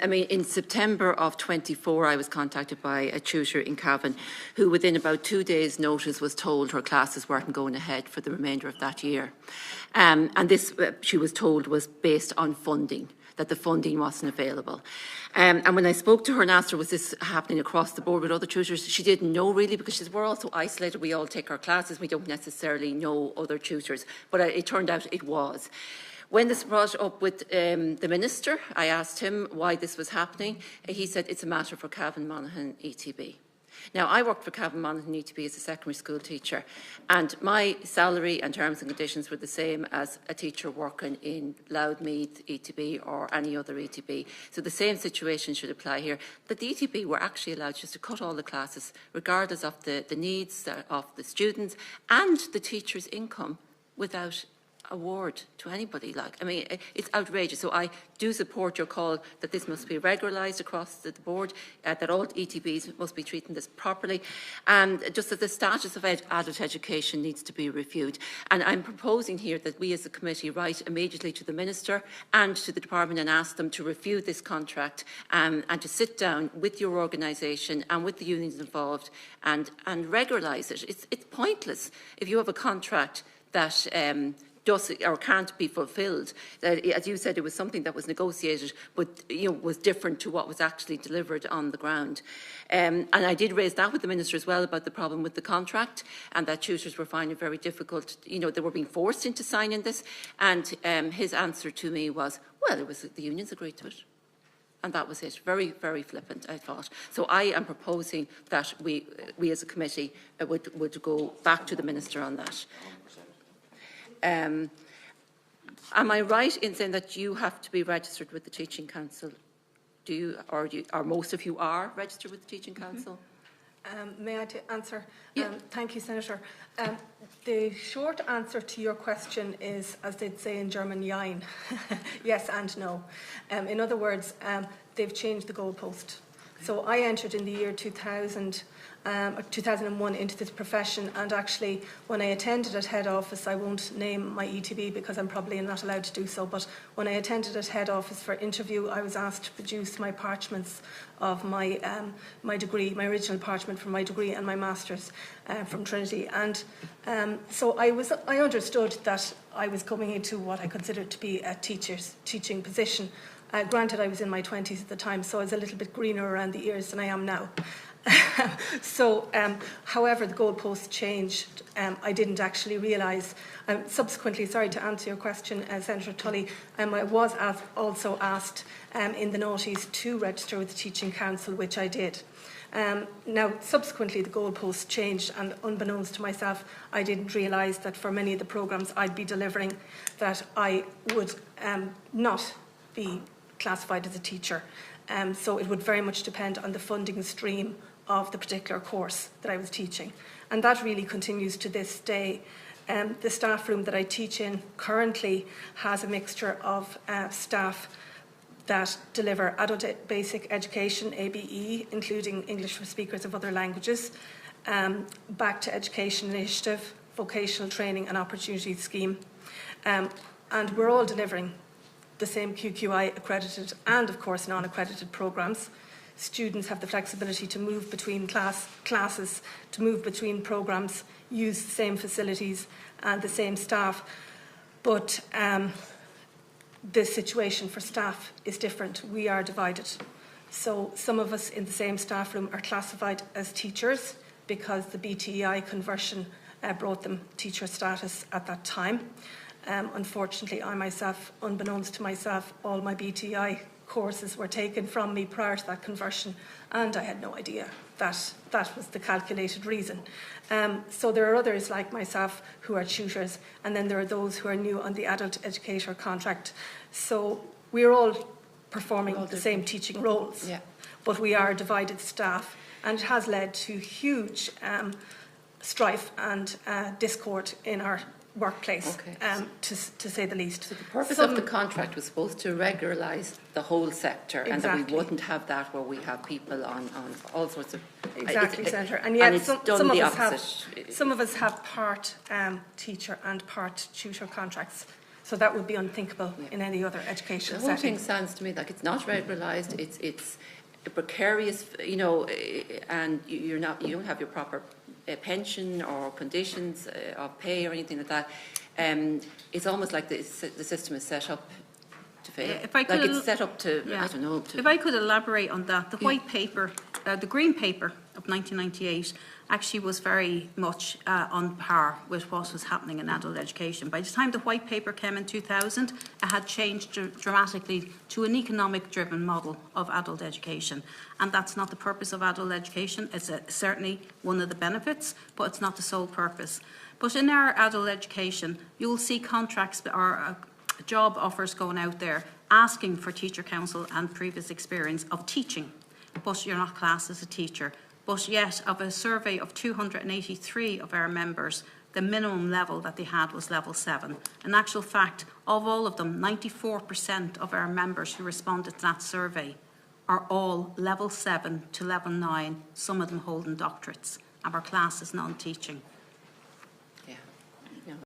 I mean, in September of 24, I was contacted by a tutor in Cavan who within about 2 days' notice was told her classes weren't going ahead for the remainder of that year. And this, she was told, was based on funding, that the funding wasn't available. And when I spoke to her and asked her, was this happening across the board with other tutors, she didn't know really, because she said, we're also isolated, we all take our classes, we don't necessarily know other tutors. But it turned out it was. When this brought up with the Minister, I asked him why this was happening. He said it's a matter for Cavan Monaghan ETB. Now, I worked for Cavan Monaghan ETB as a secondary school teacher, and my salary and terms and conditions were the same as a teacher working in Loudmeath ETB or any other ETB. So the same situation should apply here, that the ETB were actually allowed just to cut all the classes, regardless of the needs of the students and the teacher's income, without award to anybody. I mean, it's outrageous. So I do support your call that this must be regularised across the board, that all ETBs must be treating this properly, and just that the status of adult education needs to be reviewed. And I'm proposing here that we as a committee write immediately to the Minister and to the Department and ask them to review this contract and to sit down with your organisation and with the unions involved and regularise it. It's pointless if you have a contract that does or can't be fulfilled. As you said, it was something that was negotiated, but was different to what was actually delivered on the ground. And I did raise that with the Minister as well about the problem with the contract, and that tutors were finding it very difficult. They were being forced into signing this, and his answer to me was, well, it was the unions agreed to it. And that was it. Very, very flippant, I thought. So I am proposing that we as a committee would go back to the Minister on that. Am I right in saying that you have to be registered with the Teaching Council? Or most of you are registered with the Teaching Council? May I answer? Yeah. Thank you, Senator. The short answer to your question is, as they'd say in German, jein. Yes and no. In other words, they've changed the goalpost. So I entered in the year 2000 or 2001 into this profession, and actually when I attended at head office, I won't name my ETB because I'm probably not allowed to do so, but when I attended at head office for interview, I was asked to produce my parchments of my degree, my original parchment for my degree and my master's from Trinity, and so I understood that I was coming into what I considered to be a teaching position. Granted, I was in my 20s at the time, so I was a little bit greener around the ears than I am now. So, however, the goalposts changed. I didn't actually realise. Subsequently, sorry to answer your question, Senator Tully, I was also asked in the noughties to register with the Teaching Council, which I did. Now, subsequently, the goalposts changed, and unbeknownst to myself, I didn't realise that for many of the programmes I'd be delivering, that I would not be classified as a teacher. So it would very much depend on the funding stream of the particular course that I was teaching. And that really continues to this day. The staff room that I teach in currently has a mixture of staff that deliver adult basic education, ABE, including English for speakers of other languages, Back to Education Initiative, Vocational Training and Opportunities Scheme. And we're all delivering the same QQI accredited and, of course, non-accredited programmes. Students have the flexibility to move between classes, to move between programmes, use the same facilities and the same staff. But the situation for staff is different. We are divided. So some of us in the same staff room are classified as teachers because the BTEI conversion brought them teacher status at that time. Unfortunately, I myself, unbeknownst to myself, all my BTI courses were taken from me prior to that conversion, and I had no idea that that was the calculated reason. So there are others like myself who are tutors, and then there are those who are new on the adult educator contract. So we're all performing the same teaching roles, but we are divided staff, and it has led to huge strife and discord in our workplace, to say the least. So the purpose of the contract was supposed to regularise the whole sector, and that we wouldn't have that where we have people on all sorts of... Exactly, Senator. And yet some of us have part teacher and part tutor contracts. So that would be unthinkable in any other educational The whole setting. thing sounds to me like it's not federalised, it's precarious, you know, and you don't have your proper pension or conditions of pay or anything like that. It's almost like the system is set up to fail. If I could, like it's set up to, yeah. I don't know. If I could elaborate on that, the white paper, the green paper of 1998 actually was very much on par with what was happening in adult education. By the time the white paper came in 2000, it had changed dramatically to an economic-driven model of adult education. And that's not the purpose of adult education. It's certainly one of the benefits, but it's not the sole purpose. But in our adult education, you'll see contracts or job offers going out there asking for teacher counsel and previous experience of teaching, but you're not classed as a teacher. But yet, of a survey of 283 of our members, the minimum level that they had was level 7. In actual fact, of all of them, 94% of our members who responded to that survey are all level 7 to level 9, some of them holding doctorates, and our class is non-teaching.